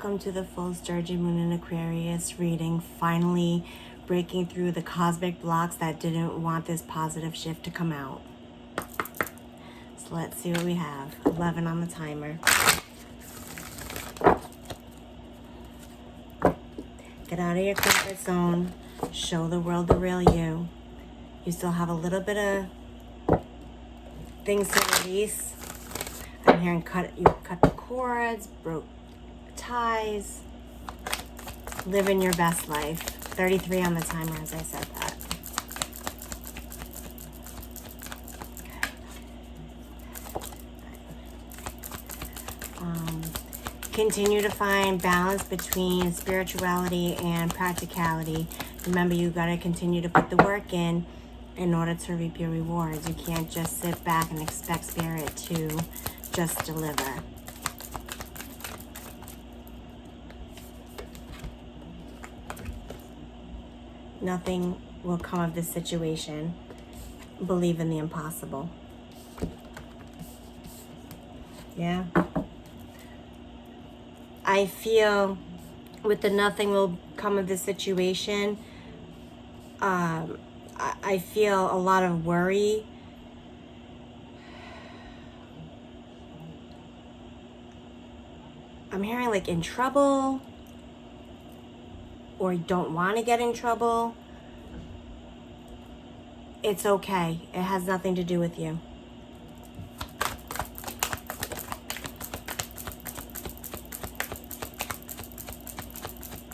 welcome to the full Sturgeon Moon and Aquarius reading. Finally breaking through the cosmic blocks that didn't want this positive shift to come out. So let's see what we have. 11 on the timer. Get out of your comfort zone. Show the world the real you. You still have a little bit of things to release. I'm hearing you cut the cords, broke ties, living your best life. 33 on the timer as I said that. Continue to find balance between spirituality and practicality. Remember, you got to continue to put the work in order to reap your rewards. You can't just sit back and expect spirit to just deliver. Nothing will come of this situation. Believe in the impossible. Yeah. I feel with the nothing will come of this situation, I feel a lot of worry. I'm hearing like in trouble or don't want to get in trouble. It's okay. It has nothing to do with you.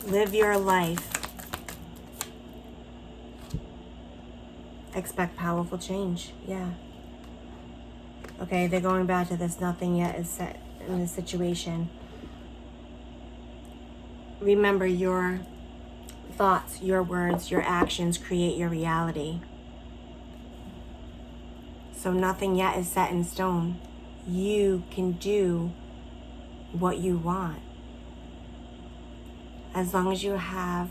Live your life. Expect powerful change. Yeah. Okay, they're going back to this nothing yet is set in this situation. Remember, your thoughts, your words, your actions create your reality. So nothing yet is set in stone. You can do what you want. As long as you have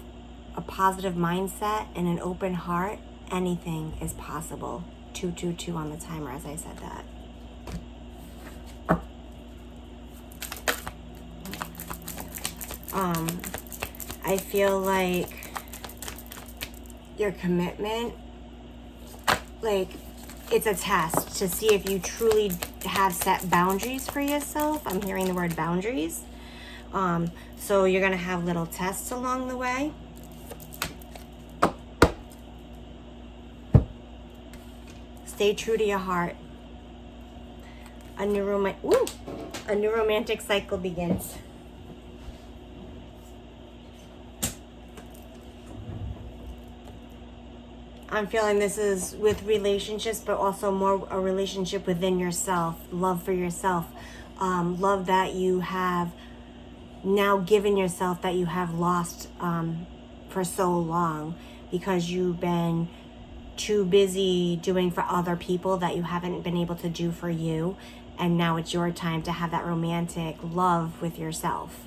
a positive mindset and an open heart, anything is possible. 222 on the timer as I said that. I feel like your commitment, like it's a test to see if you truly have set boundaries for yourself. I'm hearing the word boundaries. So you're going to have little tests along the way. Stay true to your heart. A new romantic cycle begins. I'm feeling this is with relationships, but also more a relationship within yourself. Love for yourself. Love that you have now given yourself that you have lost for so long because you've been too busy doing for other people that you haven't been able to do for you. And now it's your time to have that romantic love with yourself.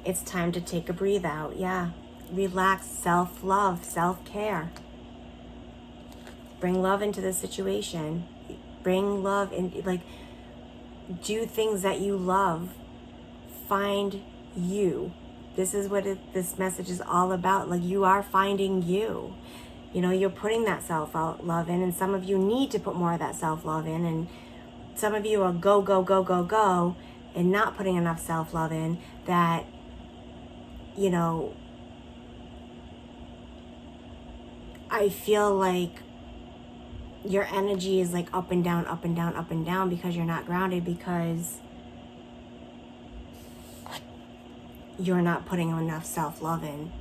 It's time to take a breathe out. Yeah. Relax, self-love, self-care. Bring love into the situation. Bring love in, like, do things that you love. Find you. This is what this message is all about. Like, you are finding you. You know, you're putting that self-love in, and some of you need to put more of that self-love in, and some of you are go, go, go, go, go, and not putting enough self-love in that, you know, I feel like your energy is like up and down, up and down, up and down because you're not grounded, because you're not putting enough self-love in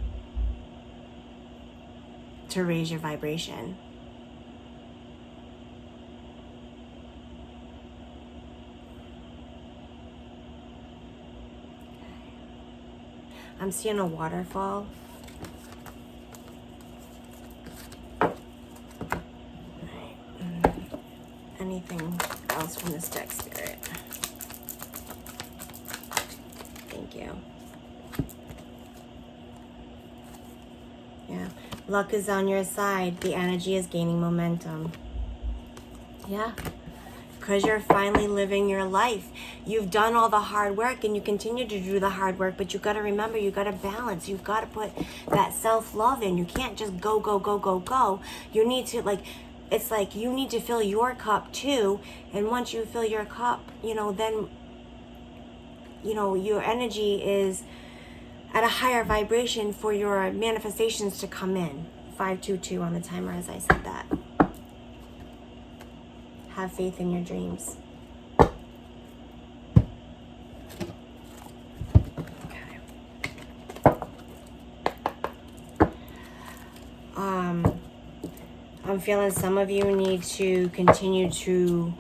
to raise your vibration. I'm seeing a waterfall. Anything else from this deck, Spirit? Thank you. Yeah. Luck is on your side. The energy is gaining momentum. Yeah. because you're finally living your life. You've done all the hard work and you continue to do the hard work, but you got to remember, you got to balance. You've got to put that self-love in. You can't just go, go, go, go, go. You need to, like, it's like you need to fill your cup too. And once you fill your cup, then, your energy is at a higher vibration for your manifestations to come in. 522 on the timer as I said that. Have faith in your dreams. Okay. I'm feeling some of you need to continue to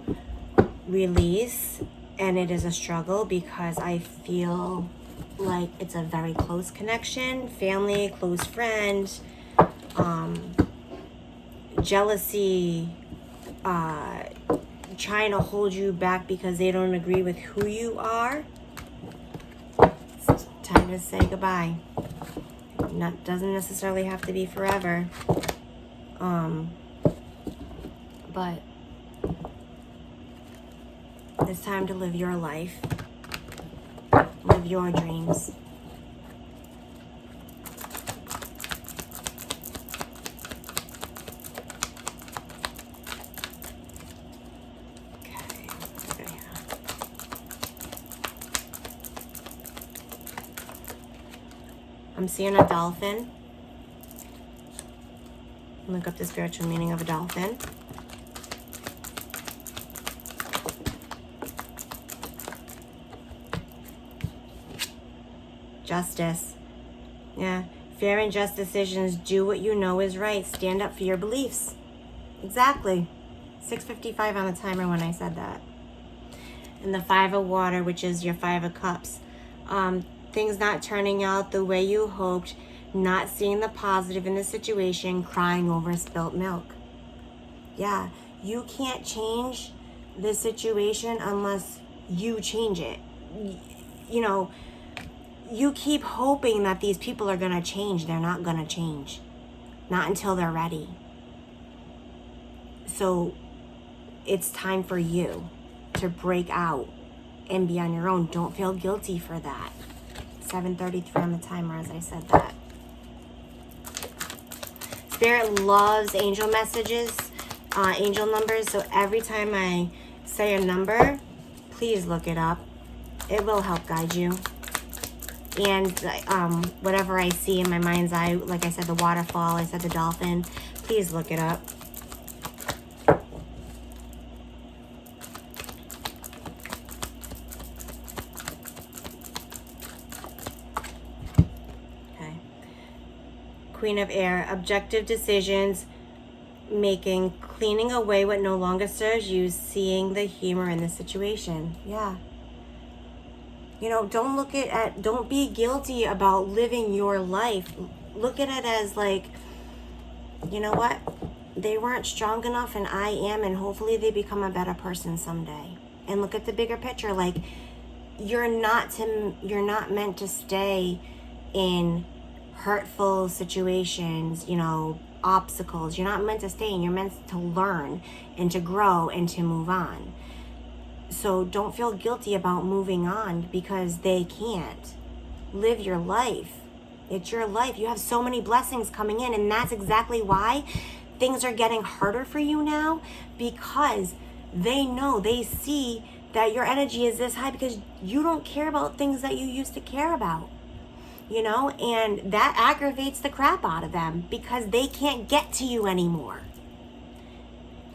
release, and it is a struggle because I feel like it's a very close connection, family, close friend, jealousy, trying to hold you back because they don't agree with who you are. It's time to say goodbye. Doesn't necessarily have to be forever. But it's time to live your life. Live your dreams. I'm seeing a dolphin. Look up the spiritual meaning of a dolphin. Justice. Yeah. Fair and just decisions. Do what you know is right. Stand up for your beliefs. Exactly. 6:55 on the timer when I said that. And the 5 of water, which is your 5 of cups. Things not turning out the way you hoped, not seeing the positive in the situation, crying over spilt milk. Yeah, you can't change the situation unless you change it. You keep hoping that these people are going to change. They're not going to change. Not until they're ready. So it's time for you to break out and be on your own. Don't feel guilty for that. 7:33 on the timer as I said that. Spirit loves angel messages, angel numbers. So every time I say a number, please look it up. It will help guide you. And whatever I see in my mind's eye, like I said, the waterfall, I said the dolphin, please look it up. Queen of Air, objective decisions making, cleaning away what no longer serves you, seeing the humor in the situation. Yeah. Don't be guilty about living your life. Look at it as like, you know what? They weren't strong enough and I am, and hopefully they become a better person someday. And look at the bigger picture. Like, you're not meant to stay in hurtful situations, obstacles. You're not meant to stay in. You're meant to learn and to grow and to move on. So don't feel guilty about moving on because they can't. Live your life. It's your life. You have so many blessings coming in, and that's exactly why things are getting harder for you now, because they see that your energy is this high because you don't care about things that you used to care about. And that aggravates the crap out of them because they can't get to you anymore.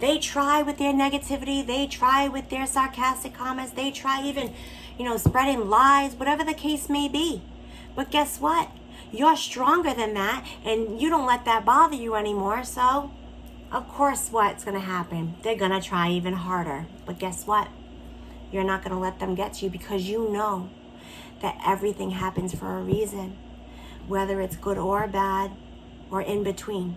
They try with their negativity. They try with their sarcastic comments. They try even, spreading lies, whatever the case may be. But guess what? You're stronger than that, and you don't let that bother you anymore. So, of course, what's going to happen? They're going to try even harder. But guess what? You're not going to let them get to you because you know that everything happens for a reason, whether it's good or bad or in between.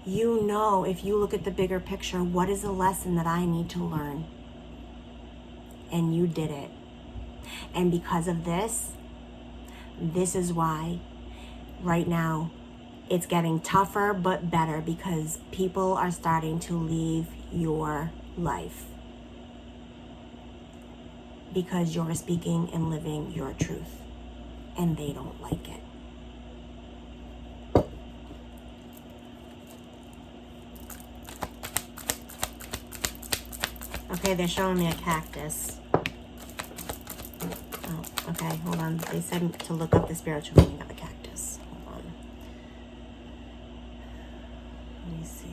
If you look at the bigger picture, what is the lesson that I need to learn? And you did it. And because of this is why right now it's getting tougher but better, because people are starting to leave your life. because you're speaking and living your truth, and they don't like it. Okay, they're showing me a cactus. Oh, okay, hold on. They said to look up the spiritual meaning of a cactus. Hold on. Let me see.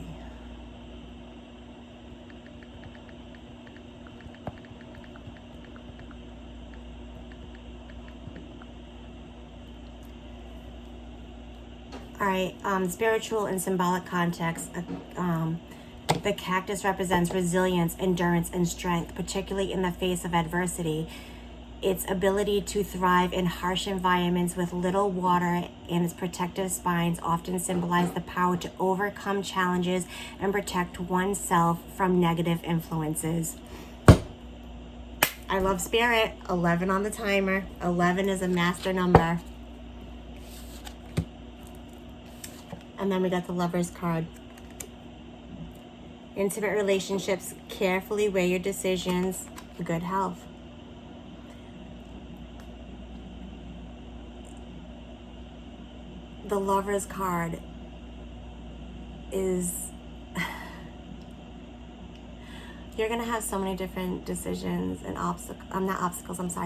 All right, spiritual and symbolic context. The cactus represents resilience, endurance, and strength, particularly in the face of adversity. Its ability to thrive in harsh environments with little water and its protective spines often symbolize the power to overcome challenges and protect oneself from negative influences. I love spirit. 11 on the timer. 11 is a master number. And then we got the Lover's card. Intimate relationships, carefully weigh your decisions, good health. The Lover's card is, you're going to have so many different decisions and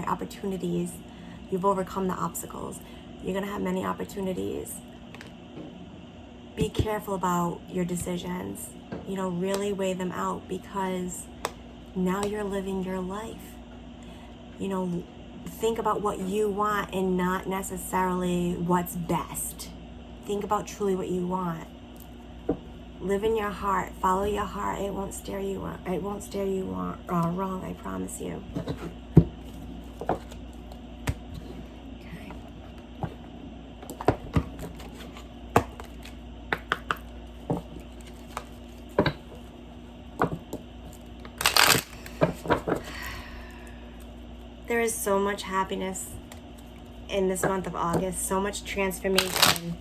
opportunities. You've overcome the obstacles. You're going to have many opportunities. Be careful about your decisions. You know, really weigh them out, because now you're living your life. You know, think about what you want and not necessarily what's best. Think about truly what you want. Live in your heart. Follow your heart. It won't steer you wrong. I promise you. There is so much happiness in this month of August, so much transformation.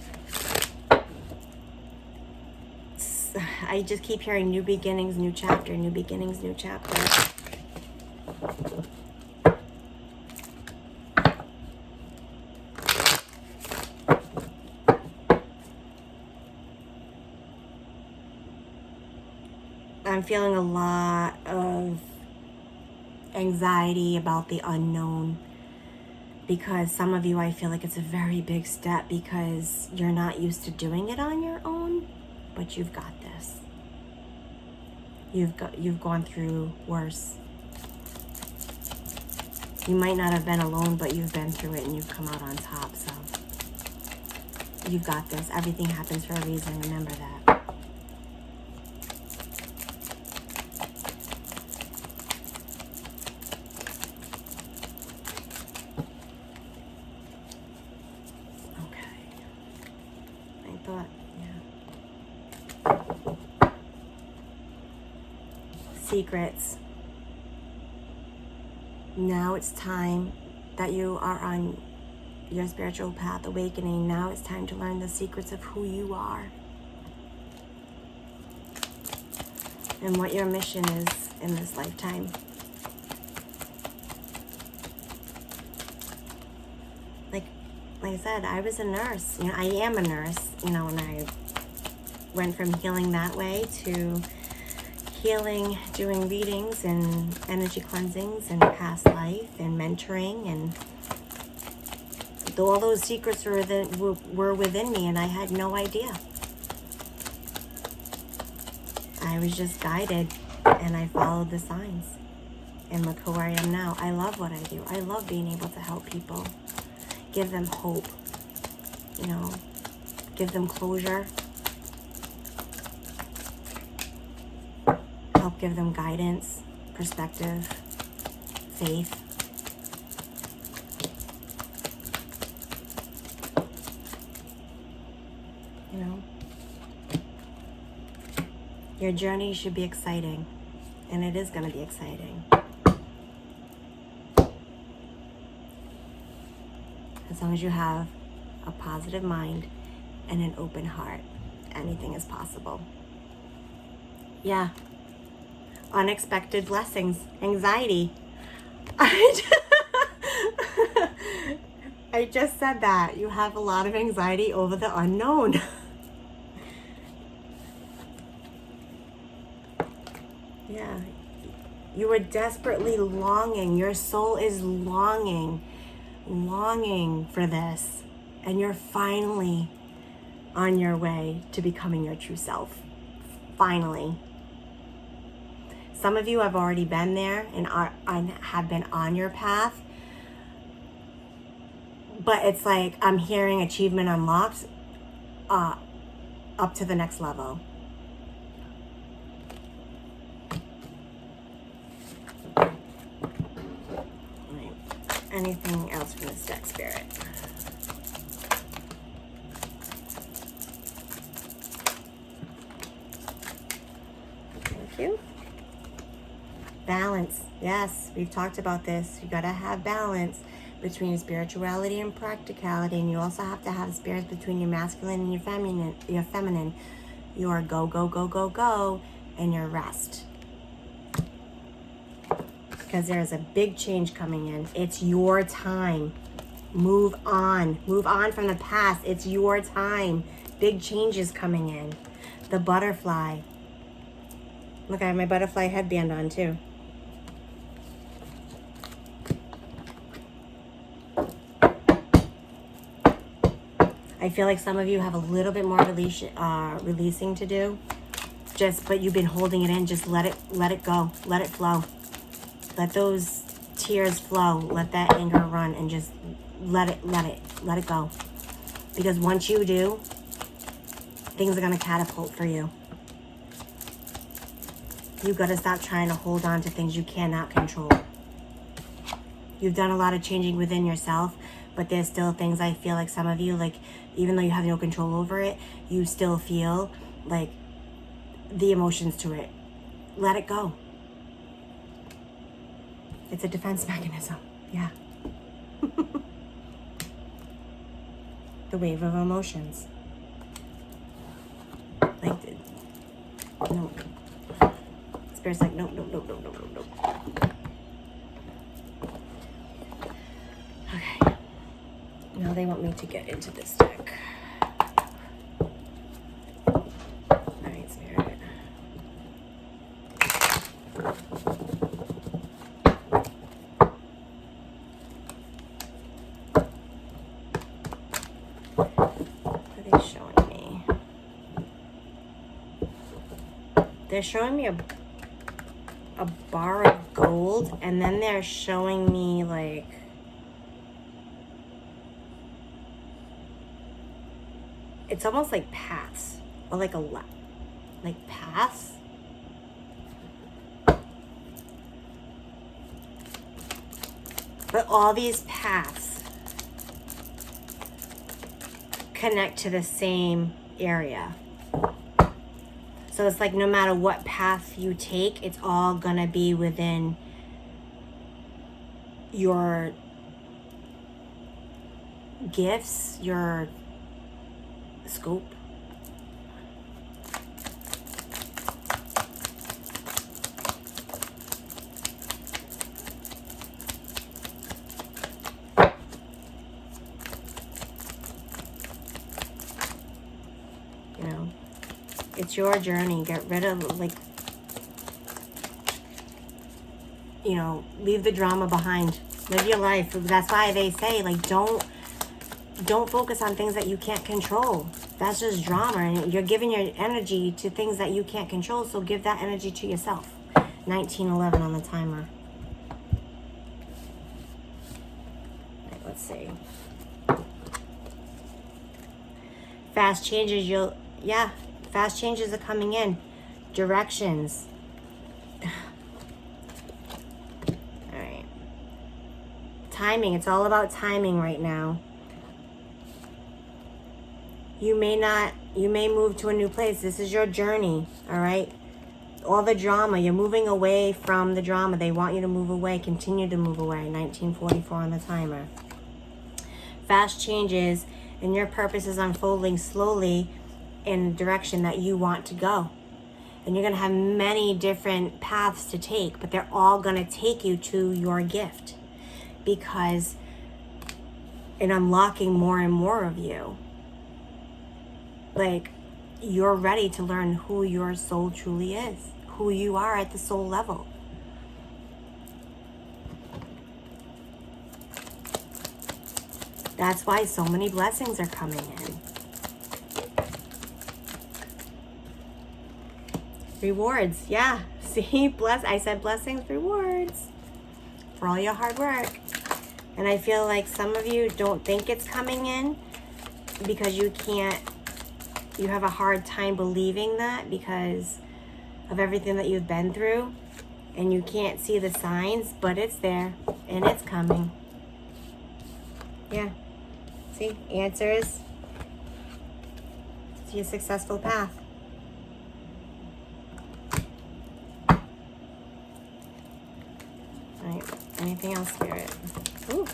I just keep hearing new beginnings, new chapter, new beginnings, new chapter. I'm feeling a lot of anxiety about the unknown, because some of you, I feel like it's a very big step because you're not used to doing it on your own, but you've got this. You've gone through worse. You might not have been alone, but you've been through it and you've come out on top. So you've got this. Everything happens for a reason. Remember that. Secrets. Now it's time that you are on your spiritual path awakening. Now it's time to learn the secrets of who you are and what your mission is in this lifetime. Like I said, I was a nurse. You know, I am a nurse, you know, and I went from healing that way to healing, doing readings and energy cleansings and past life and mentoring, and all those secrets were within me, and I had no idea. I was just guided, and I followed the signs, and look who I am now. I love what I do. I love being able to help people, give them hope, you know, give them closure, help give them guidance, perspective, faith. You know, your journey should be exciting, and it is going to be exciting. As long as you have a positive mind and an open heart, anything is possible. Yeah. Unexpected blessings, anxiety. I just said that. You have a lot of anxiety over the unknown. Yeah. You are desperately longing. Your soul is longing for this. And you're finally on your way to becoming your true self. Finally. Some of you have already been there and have been on your path. But it's like I'm hearing achievement unlocked up to the next level. Right. Anything else from this deck, Spirit? Thank you. Balance. Yes, we've talked about this. You gotta have balance between spirituality and practicality, and you also have to have spirits between your masculine and your feminine. Your go, go, go, go, go, and your rest. Because there is a big change coming in. It's your time. Move on. Move on from the past. It's your time. Big changes coming in. The butterfly. Look, I have my butterfly headband on too. I feel like some of you have a little bit more releasing to do. But you've been holding it in. Just let it go. Let it flow. Let those tears flow. Let that anger run and just let it go. Because once you do, things are gonna catapult for you. You gotta stop trying to hold on to things you cannot control. You've done a lot of changing within yourself, but there's still things I feel like some of you, like, even though you have no control over it, you still feel like the emotions to it. Let it go. It's a defense mechanism. Yeah. The wave of emotions. Like, no. Spirit's like, nope. Okay. Now they want me to get into this deck. Alright, Spirit. What are they showing me? They're showing me a bar of gold, and then they're showing me like it's almost like paths, or like like paths. But all these paths connect to the same area. So it's like no matter what path you take, it's all gonna be within your gifts, your scope. You know, it's your journey. Get rid of, like, you know, leave the drama behind. Live your life. That's why they say, like, don't focus on things that you can't control. That's just drama, and you're giving your energy to things that you can't control, so give that energy to yourself. 1911 on the timer. Right, let's see. Fast changes, fast changes are coming in. Directions. Alright. Timing, it's all about timing right now. You may move to a new place. This is your journey, all right? All the drama, you're moving away from the drama. They want you to move away, continue to move away. 1944 on the timer. Fast changes, and your purpose is unfolding slowly in the direction that you want to go. And you're going to have many different paths to take, but they're all going to take you to your gift, because in unlocking more and more of you, like, you're ready to learn who your soul truly is, who you are at the soul level. That's why so many blessings are coming in. Rewards, yeah. See, I said blessings, rewards for all your hard work. And I feel like some of you don't think it's coming in because you have a hard time believing that because of everything that you've been through, and you can't see the signs, but it's there and it's coming. Yeah. See, answers to your successful path. All right. Anything else, Spirit? Ooh.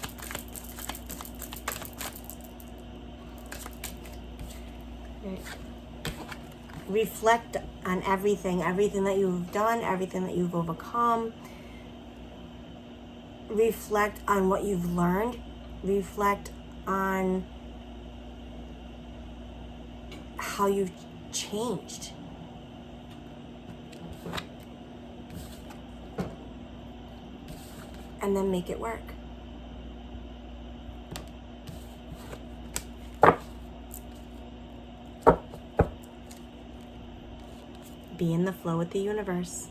Right. Reflect on everything that you've done, everything that you've overcome. Reflect on what you've learned. Reflect on how you've changed. And then make it work. Be in the flow with the universe.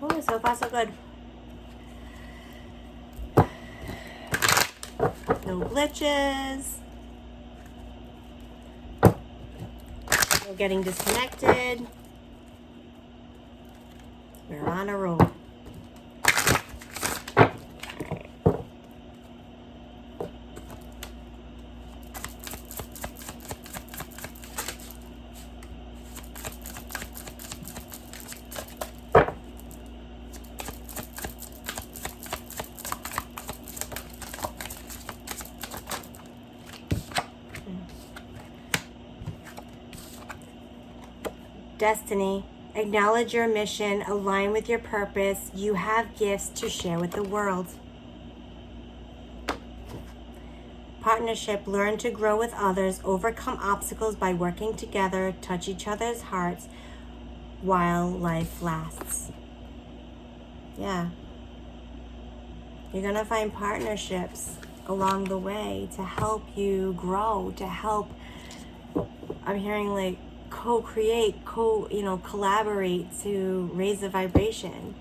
Oh, so far so good. No glitches. No getting disconnected. We're on a roll. Destiny. Acknowledge your mission. Align with your purpose. You have gifts to share with the world. Partnership. Learn to grow with others. Overcome obstacles by working together. Touch each other's hearts while life lasts. Yeah. You're going to find partnerships along the way to help you grow, to help, I'm hearing like, co-create, collaborate to raise the vibration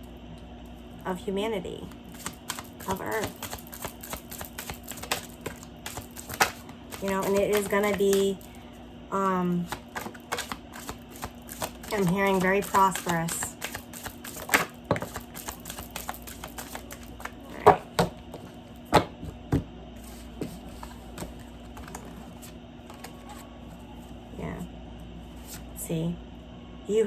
of humanity, of Earth. And it is going to be, I'm hearing very prosperous. All right. Yeah. See, you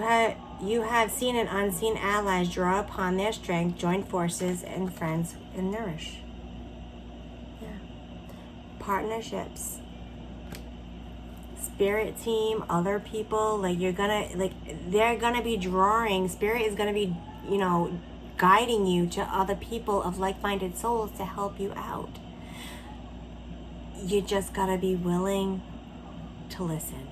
have seen and unseen allies draw upon their strength, join forces, and friends and nourish. Yeah. Partnerships. Spirit team, other people, they're gonna be drawing. Spirit is gonna be, guiding you to other people of like-minded souls to help you out. You just gotta be willing to listen.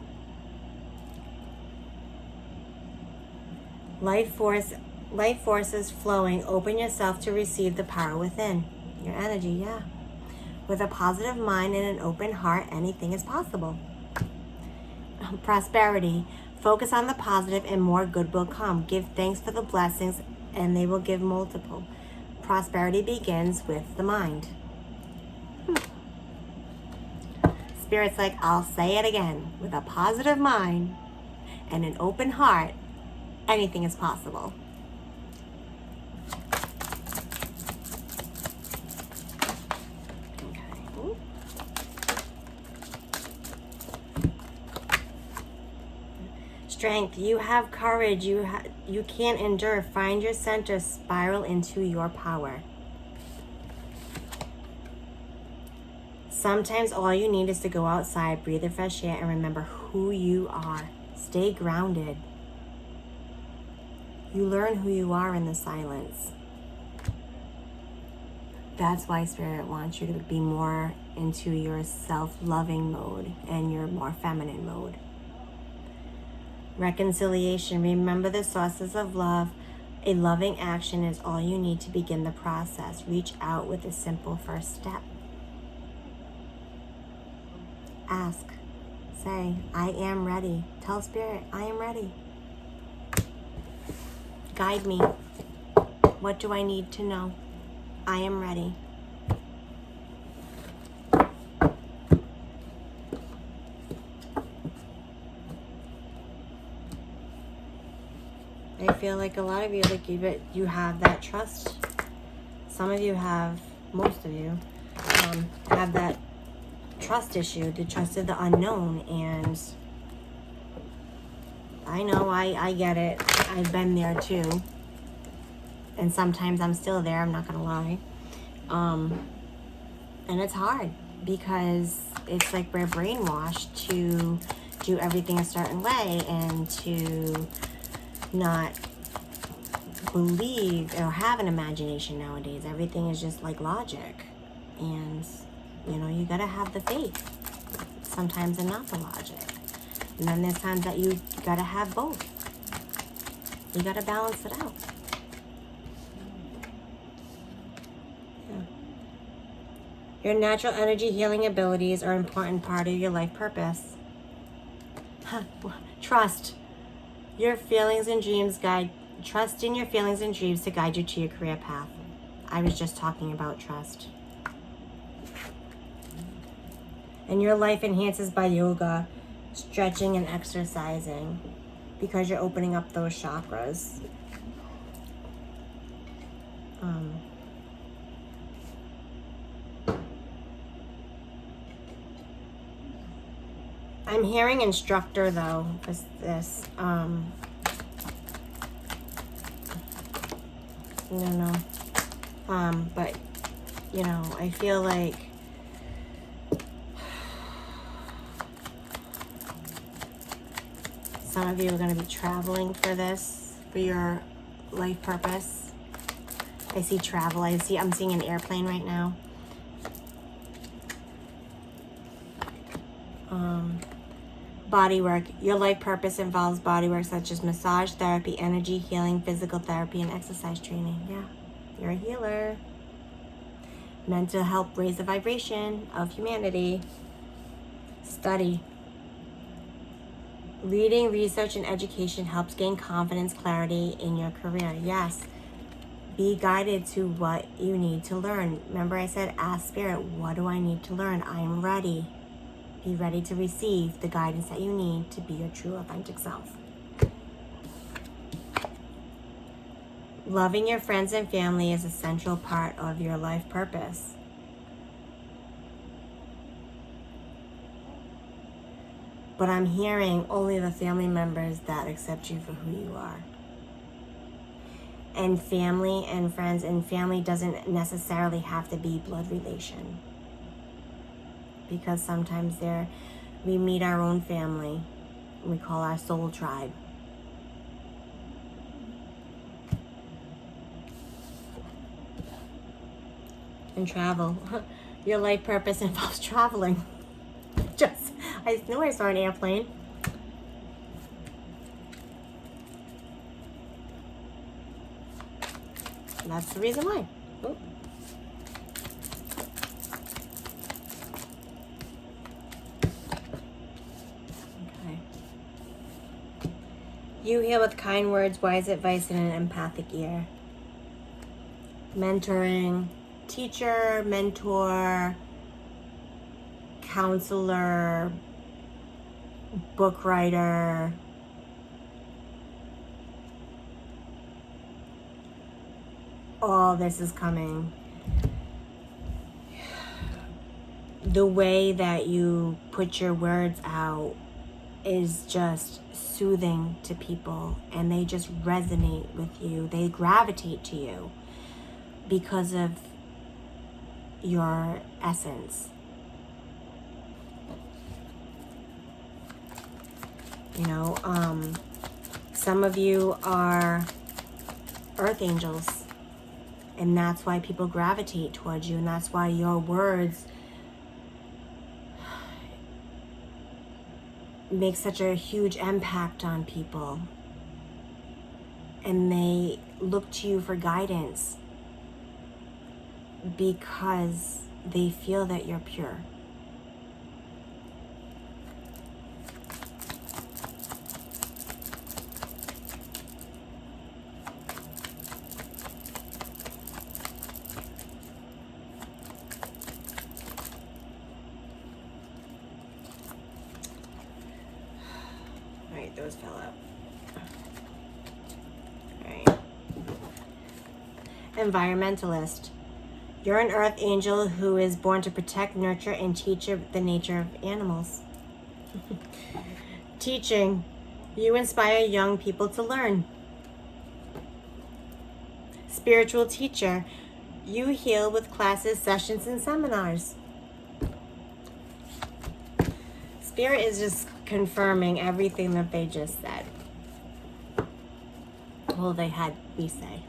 Life force is flowing. Open yourself to receive the power within. Your energy, yeah. With a positive mind and an open heart, anything is possible. Prosperity. Focus on the positive and more good will come. Give thanks for the blessings and they will give multiple. Prosperity begins with the mind. Spirit's like, I'll say it again. With a positive mind and an open heart, anything is possible. Okay. strength. You have courage. You can't endure. Find your center. Spiral into your power. Sometimes all you need is to go outside, breathe the fresh air, and remember who you are. Stay grounded. You learn who you are in the silence. That's why Spirit wants you to be more into your self-loving mode and your more feminine mode. Reconciliation. Remember the sources of love. A loving action is all you need to begin the process. Reach out with a simple first step. Ask. Say, I am ready. Tell Spirit, I am ready. Guide me. What do I need to know? I am ready. I feel like a lot of you, like you have that trust. Some of you have, most of you, have that trust issue, the trust of the unknown. And I know, I get it. I've been there too. And sometimes I'm still there, I'm not gonna lie. And it's hard because it's like we're brainwashed to do everything a certain way and to not believe or have an imagination nowadays. Everything is just like logic. And, you know, you gotta have the faith sometimes and not the logic. And then there's times that you gotta have both. You gotta balance it out. Yeah. Your natural energy healing abilities are an important part of your life purpose. Trust. Your feelings and dreams trust in your feelings and dreams to guide you to your career path. I was just talking about trust. And your life enhances by yoga, stretching and exercising because you're opening up those chakras. I'm hearing instructor though, is this. I don't know. But, you know, I feel like some of you are going to be traveling for this, for your life purpose. I see travel. I'm seeing an airplane right now. Body work. Your life purpose involves body work such as massage therapy, energy healing, physical therapy, and exercise training. Yeah, you're a healer. Meant to help raise the vibration of humanity. Study. Reading, research, and education helps gain confidence, clarity in your career. Yes. Be guided to what you need to learn. Remember I said, ask Spirit, what do I need to learn? I am ready. Be ready to receive the guidance that you need to be your true, authentic self. Loving your friends and family is a central part of your life purpose. But I'm hearing only the family members that accept you for who you are. And family and friends, and family doesn't necessarily have to be blood relation. Because sometimes we meet our own family. We call our soul tribe. And travel. Your life purpose involves traveling. I knew I saw an airplane. That's the reason why. Oh. Okay. You heal with kind words, wise advice, and an empathic ear. Mentoring. Teacher, mentor, counselor, book writer, all this is coming. The way that you put your words out is just soothing to people, and they just resonate with you. They gravitate to you because of your essence. You know, some of you are earth angels, and that's why people gravitate towards you, and that's why your words make such a huge impact on people, and they look to you for guidance because they feel that you're pure. Alright, those fell out. Alright. Environmentalist. You're an earth angel who is born to protect, nurture, and teach the nature of animals. Teaching. You inspire young people to learn. Spiritual teacher. You heal with classes, sessions, and seminars. Spirit is just confirming everything that they just said. Well, they had me say.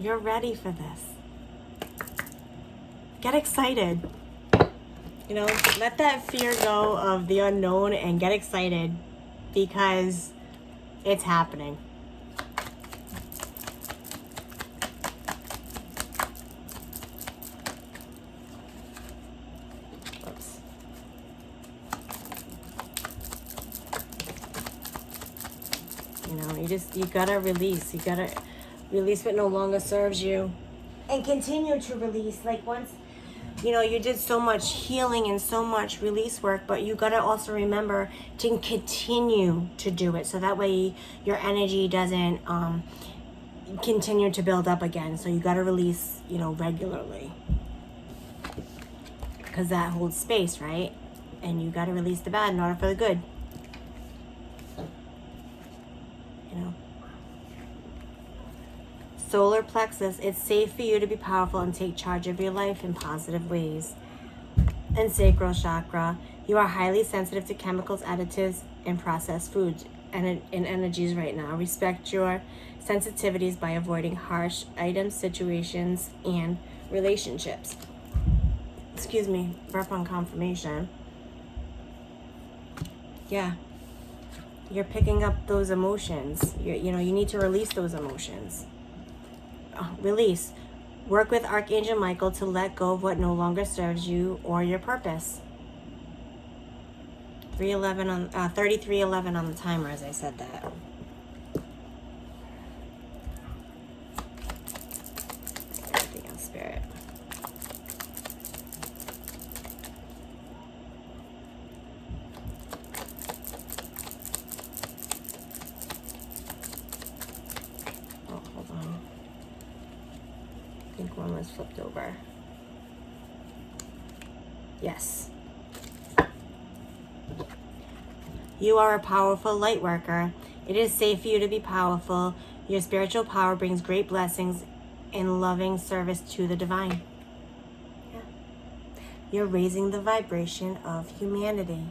You're ready for this. Get excited. You know, let that fear go of the unknown and get excited, because it's happening. Oops. You know, you gotta release. You gotta release what no longer serves you, and continue to release. Like, once, you know, you did so much healing and so much release work, but you got to also remember to continue to do it, so that way your energy doesn't continue to build up again. So you got to release, you know, regularly, because that holds space, right? And you got to release the bad in order for the good. You know, solar plexus, it's safe for you to be powerful and take charge of your life in positive ways. And sacral chakra, you are highly sensitive to chemicals, additives, and processed foods and energies right now. Respect your sensitivities by avoiding harsh items, situations, and relationships. Excuse me, burp on confirmation. Yeah, you're picking up those emotions. You know, you need to release those emotions. Release. Work with Archangel Michael to let go of what no longer serves you or your purpose. 3311 on the timer as I said that. Everything else, Spirit. Oh, hold on. I think one was flipped over. Yes. You are a powerful light worker. It is safe for you to be powerful. Your spiritual power brings great blessings and loving service to the divine. Yeah. You're raising the vibration of humanity.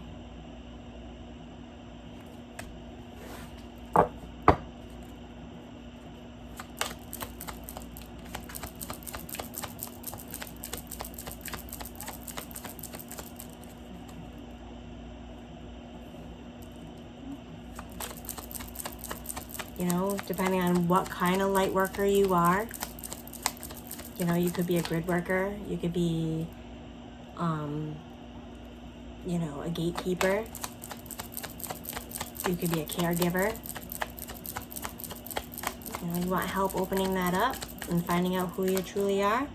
You know, depending on what kind of light worker you are. You know, you could be a grid worker. You could be, you know, a gatekeeper. You could be a caregiver. You know, you want help opening that up and finding out who you truly are?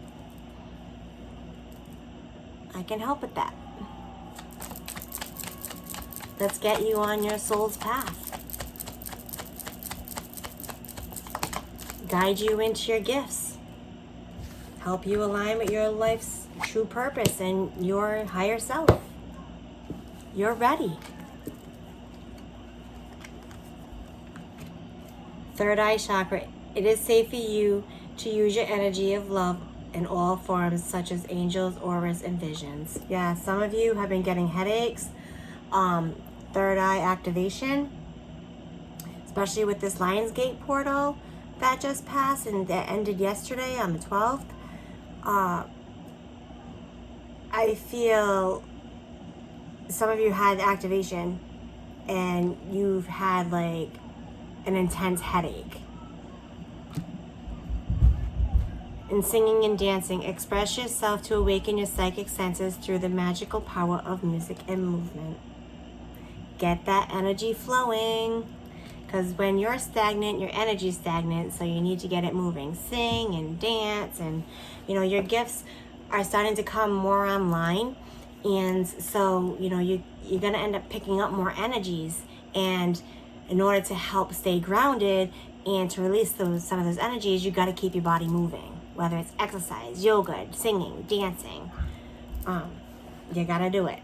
I can help with that. Let's get you on your soul's path. Guide you into your gifts. help you align with your life's true purpose and your higher self. You're ready. Third eye chakra. It is safe for you to use your energy of love in all forms, such as angels, auras, and visions. Yeah, some of you have been getting headaches, third eye activation, especially with this Lionsgate portal that just passed and that ended yesterday on the 12th. I feel some of you had activation and you've had like an intense headache. In singing and dancing, express yourself to awaken your psychic senses through the magical power of music and movement. Get that energy flowing, because when you're stagnant, your energy's stagnant, so you need to get it moving. Sing and dance, and you know, your gifts are starting to come more online, and so you know, you're gonna end up picking up more energies, and in order to help stay grounded and to release some of those energies, you got to keep your body moving, whether it's exercise, yoga, singing, dancing. You got to do it.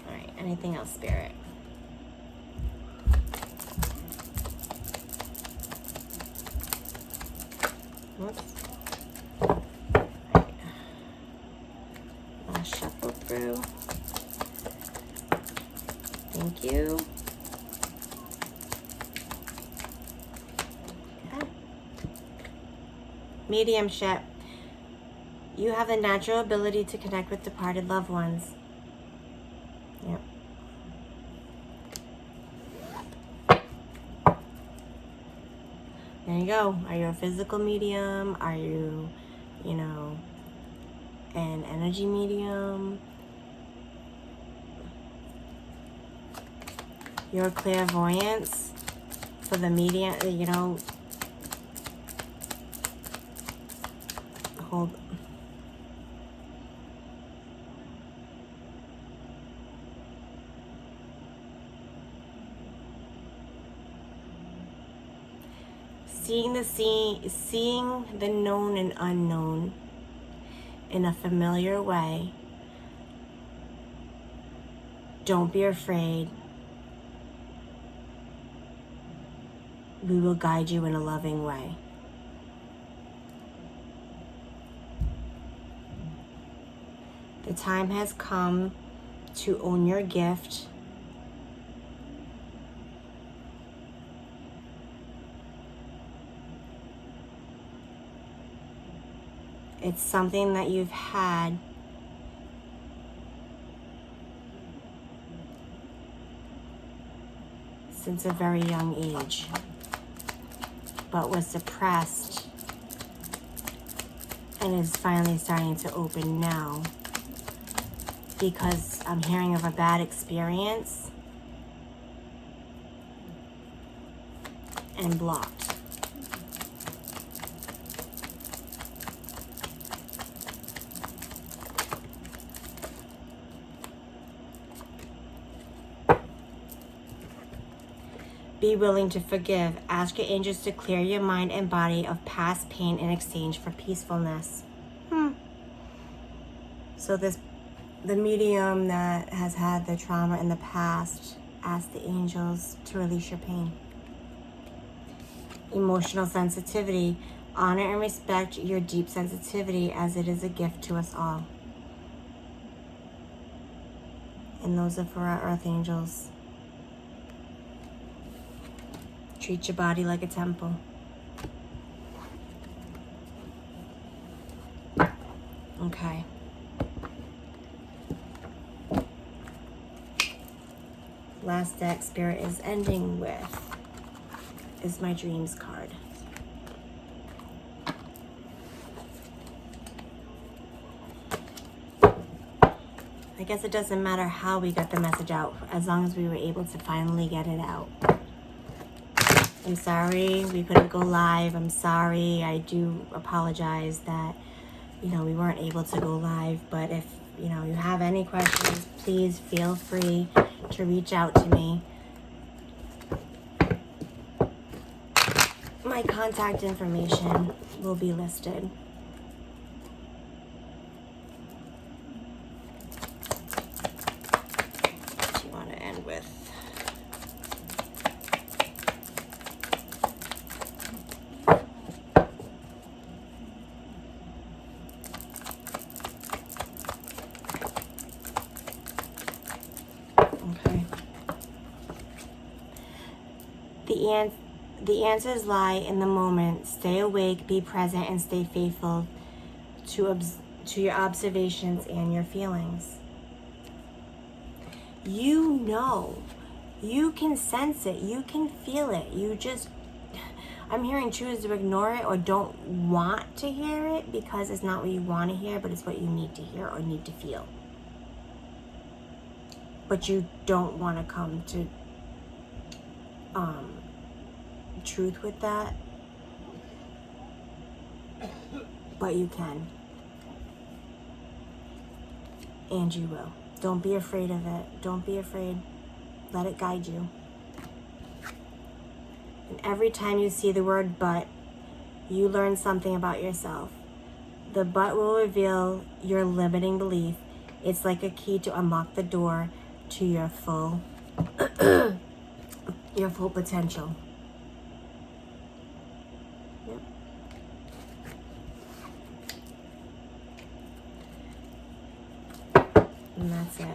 All right, anything else, Spirit? Whoops. All right. I'll shuffle through. Thank you. Okay. Mediumship. You have the natural ability to connect with departed loved ones. Yep. There you go. Are you a physical medium? Are you, you know, an energy medium? Your clairvoyance for the medium, you know, hold. Seeing the known and unknown in a familiar way. Don't be afraid. We will guide you in a loving way. The time has come to own your gift. It's something that you've had since a very young age, but was suppressed and is finally starting to open now because I'm hearing of a bad experience and blocked. Be willing to forgive. Ask your angels to clear your mind and body of past pain in exchange for peacefulness. So the medium that has had the trauma in the past, ask the angels to release your pain. Emotional sensitivity. Honor and respect your deep sensitivity as it is a gift to us all. And those are for our earth angels. Treat your body like a temple. Okay. Last deck Spirit is ending with is my dreams card. I guess it doesn't matter how we got the message out, as long as we were able to finally get it out. I'm sorry we couldn't go live. I'm sorry. I do apologize that, you know, we weren't able to go live. But if, you know, you have any questions, please feel free to reach out to me. my contact information will be listed. What do you want to end with? Okay. The answers lie in the moment. Stay awake, be present, and stay faithful to your observations and your feelings. You know. You can sense it. You can feel it. You just, I'm hearing choose to ignore it or don't want to hear it because it's not what you want to hear, but it's what you need to hear or need to feel. But you don't want to come to truth with that, but you can, and you will. Don't be afraid of it. Don't be afraid. Let it guide you. And every time you see the word but, you learn something about yourself. The but will reveal your limiting belief. It's like a key to unlock the door to your full your full potential. Yep. And that's it.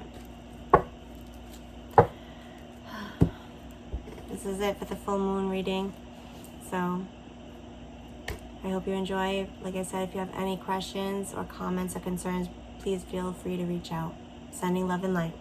This is it for the full moon reading. So I hope you enjoy. Like I said, if you have any questions or comments or concerns, please feel free to reach out. Sending love and light.